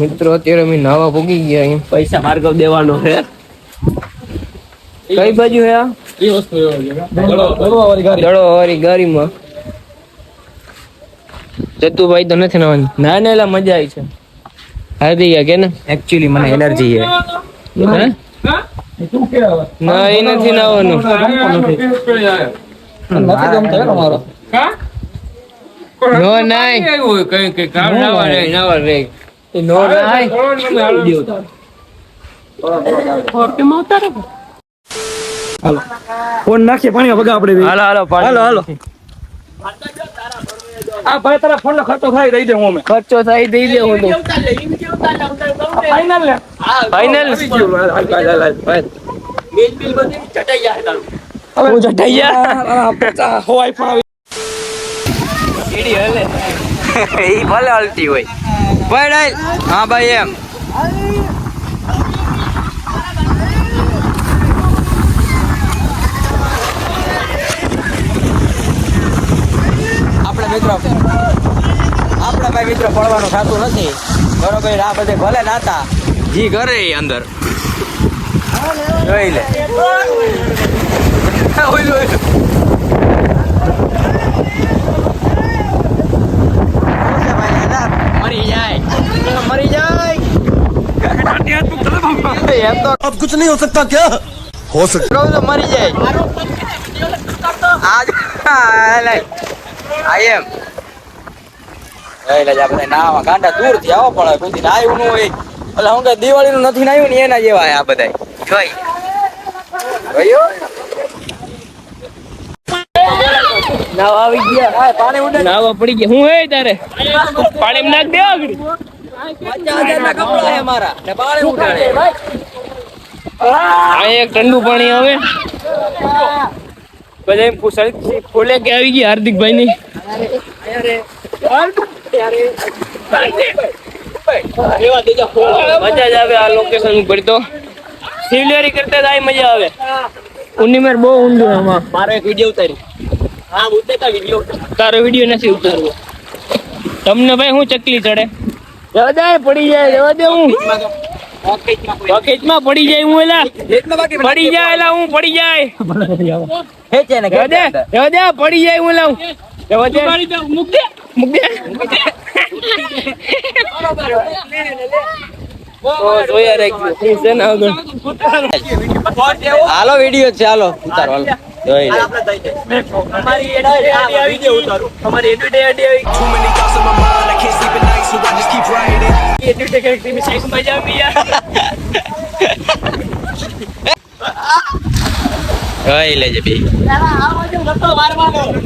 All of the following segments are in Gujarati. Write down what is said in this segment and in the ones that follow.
મિત્રો અત્યારે અમે નાવા ભોગી ગયા. પૈસા ભાર્ગવ દેવાનો છે. કઈ બાજુ હે આ? એ વસ્તુ દડોવાળી ગાડીમાં જતુભાઈ તો નથી નાવાની. ના ના એલા મજા આવી છે. હારી ગયા કે ને? એકચ્યુઅલી મને એલર્જી છે. ના એ નથી નાવાનું. નો નાય કઈ કામ નાવા રે નો નાય ફોન નાખીએ પાણીમાં ભગા આપણે. હાલો હાલો આ ભાઈ તારા ફોન નો ખર્ચો થાય દઈ દે હું. અમે ખર્ચો થાય દઈ દે હું. ફાઈનલ ને ફાઈનલ હું ચટાઈ ગયા હવાઈ પણ એ ભલે હલતી હોય ભાઈ. હા ભાઈ એમ આપણે ભાઈ મિત્રો પડવાનું થતું નથી બરોબર. આ બધે ભલે નાતા જી કરે અંદર જોઈ લે. મરી જાય એમ તો अब कुछ नहीं हो सकता क्या? हो सकता તો મરી જાય આજ આઈ એમ આપણે નાવા ગાંડા દૂર થી આવો પણ કોઈ નાયું ન હોય. એટલે હું કઈ દિવાળી નું નથી નાયું ને એના જેવા આ બધા જોઈ નાવા આવી ગયા. પાણી ઉડે નાવા પડી ગયા. હું હે તારે પાણી નાખ દે આગળ. 50,000 ના કપડા હે મારા ને પાણી ઉડાડે. આ એક ઠંડુ પાણી આવે બધા પૂછાય ખોલે કે આવી ગઈ હાર્દિકભાઈ ની. મજા જ આવે આ લોકેશન ઉપર. તો સિવલેરી કરતા જાય મજા આવે. ઉન્નીમેર બહુ ઊંડું આમાં. મારો એક વિડિયો ઉતારી. હા ઉતારતા વિડિયો. તારો વિડિયો નથી ઉતારવો. તમને ભાઈ હું ચકલી ચડે જવા દે પડી જાય જવા દે. હું બકેટમાં પડી જાય. હું એલા પડી જાય એલા હું પડી જાય હેચે ને જવા દે પડી જાય. હું લાવ જવા દે મૂક દે જોયા રાખજો છે ને આગળ. હાલો વિડિયો છે હાલો ઉતારો હાલો જોઈ લે. તમારી એડિટ આવી ગયો ઉતારો. તમારી એડિટ આવી Too many thoughts on my mind, I can't sleep at night, so I just keep writing. Edit કરી મી સાઈઝ મજા આવી યાર. જોઈ લેજે બે.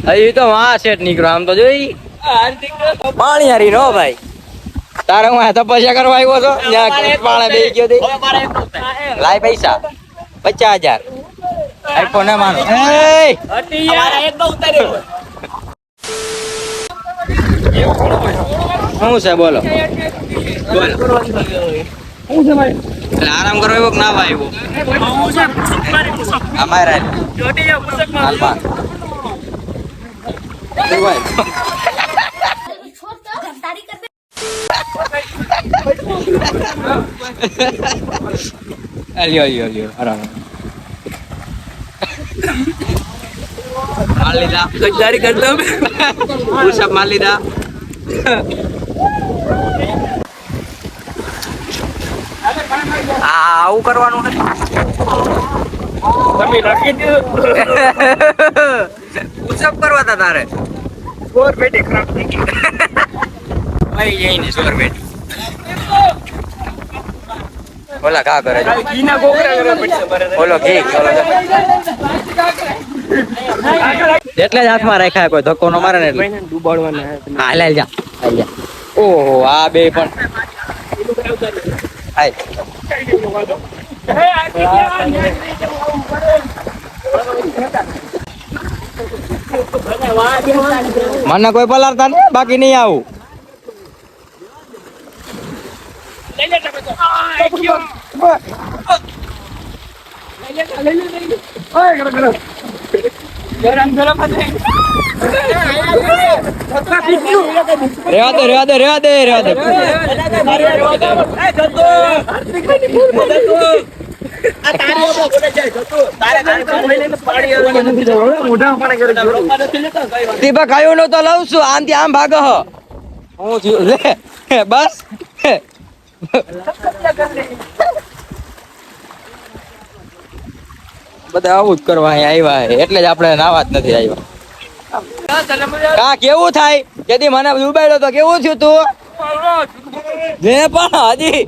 હજી તો માં સેટ નીકળ્યો આમ તો જોઈ. પાણી હારી નો ભાઈ તારે હું આ તપસ્યા કરવા આવ્યો છો ત્યાં પાણા બે ગયો દે. લાય પૈસા 50,000 આઈફોન ને માનો. શું છે બોલો આરામ કરો એવો ના આવ્યો અમારે હાલમાં અલ્યો આરામ માર લીધા ગદ્દારી કરતો પુષઅપ માર લીધા. આવું કરવાનું તમે રાખી દીધું. પુષઅપ કરવા તા તારે સ્કોર બેટી ખરાબ થઈ ગઈ. મરી જઈને સોર બેટી ઓલા કા કરે છે ઘીના ગોગરા કરવા પડશે બરાબર. ઓલો ઘી એટલે જ હાથમાં રાખ્યા કોઈ ધક્કો ન મારે ને એટલે ડૂબાડવાના હા લે જા ઓહો આ બે પણ હાય મને કોઈ પલારતા ને બાકી નહીં આવું. ગરમ ગરમ રેવા દે. દીપા કાયો નો તો લઉં છું આમથી આમ ભાગ હું થયું લે બસ બધા આવું જ કરવા અહીંયા આવ્યા એટલે જ આપણે નાવા જ નથી આવ્યા કા કેવું થાય કેદી મને ડૂબાડ્યો તો કેવું થયું તું લે પણ હજી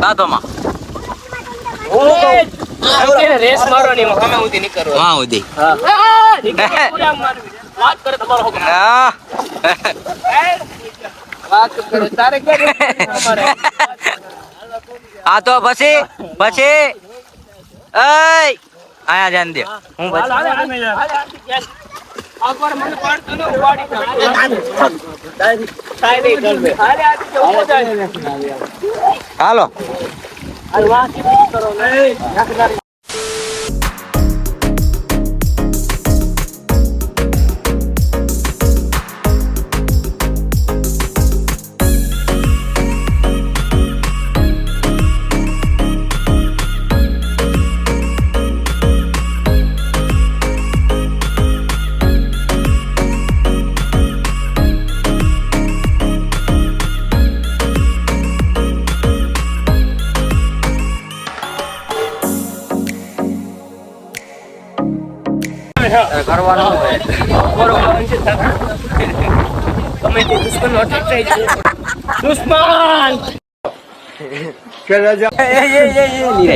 બાતોમાં રેસ મારો ની અમે ઉધી નીકળો હા ઉદી વાત કરે તમારો હા વાત કરે તારે અમારે આ તો પછી આયા જાન દે હું આકવાર મને પાડતો ને ઉવાડી કાઈ નહીં કરવે હાલે આ કે ઉભો જાય હાલો હાલ વાહ કરો નહીં કરવાનું તમે તે દુશ્મન અટક થઈ જાય દુશ્મન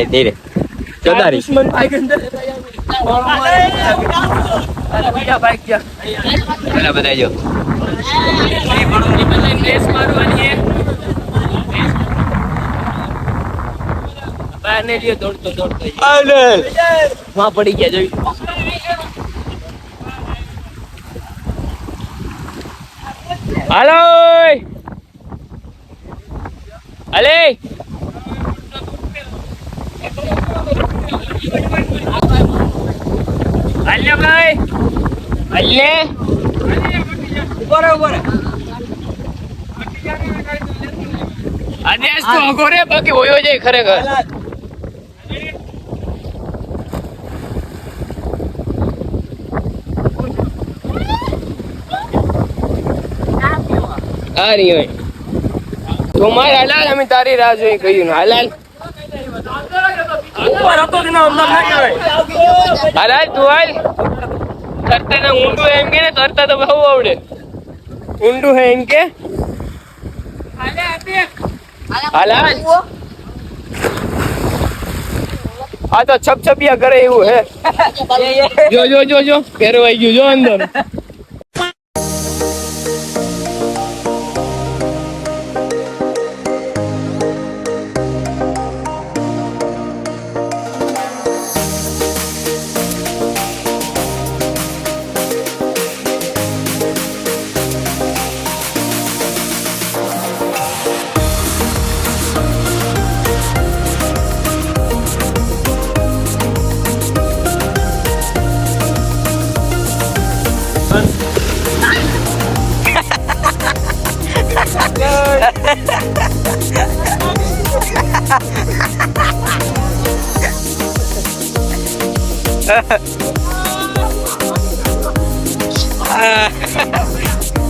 ધીરે ચદારી દુશ્મન ભાઈ ગંદર બીજા ભાઈ ગયા પેલા બધા જો રેસ મારવાની બહાર ને લીધો દોડતો વહાં પડી ગયા જોઈ હાલો અલે અલ્લે ભાઈ અલ્લે ઉભો રે આદેશ તો અગોરે બાકી હોયો જાય ખરેખર આ રહી હોય તો મારે હાલાલ અમે તારી રાહ જોઈ કહ્યું હાલાલ હાલાલ તું હાલ તરતા ના ઊંડું એમ કે ને તરતા તો બહુ આવડે ઊંડું હે એમ કે હાલાલ આ તો છપછપિયા કરે એવું હે જો ફેરવાઈ ગયું જો અંદર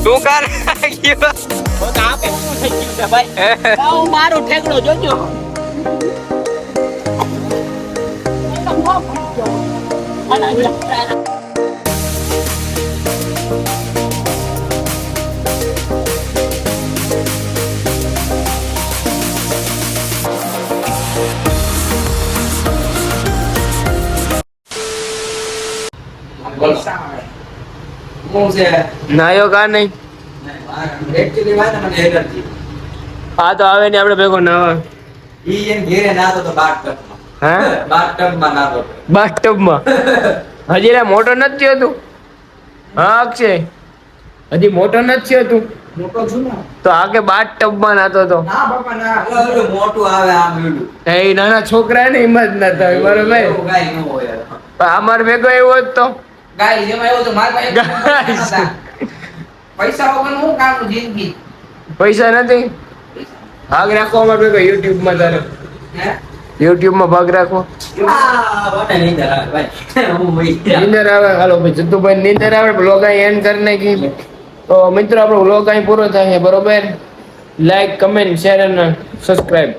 તું કર મારો ઠેકડો જોજો હું છે નાયો કા નહીં એકચ્યુઅલી વાત મને એનર્જી આ તો આવે ને આપણે ભેગો નાવા ઈ એમ ઘેરે નાતો તો બાથટબમાં હા બાથટબમાં નાતો બાથટબમાં હજી રે મોટો નથી થયો તું હા અક્ષય હજી મોટો નથી થયો તું મોટો છું ને તો આગે બાથટબમાં નાતો તો ના બાપા ના ઓલું મોટું આવે આમ એલું એ નાના છોકરા ને હિંમત ના થાય બરોબર એવું ગાય ન હોય પણ અમાર ભેગો એવો જ તો ગાય જેમાં એવું તો માર પાસે Guys. પૈસા વગર હું કામનું જિંદગી પૈસા નથી ભાગ રાખો અમાર ભેગો યુટ્યુબ માં તારે હે યુટ્યુબ માં ભાગ રાખો બને નહીં ધરા ભાઈ હું મઈ ગયા નીંદર આવે હાલો ભાઈ જતુભાઈ નીંદર આવે બ્લોગ અહીં એન્ડ કરી નાખી તો મિત્રો આપણો બ્લોગ અહીં પૂરો થાય છે બરોબર લાઈક કમેન્ટ શેર અને સબસ્ક્રાઇબ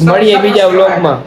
મળીએ બીજા બ્લોગમાં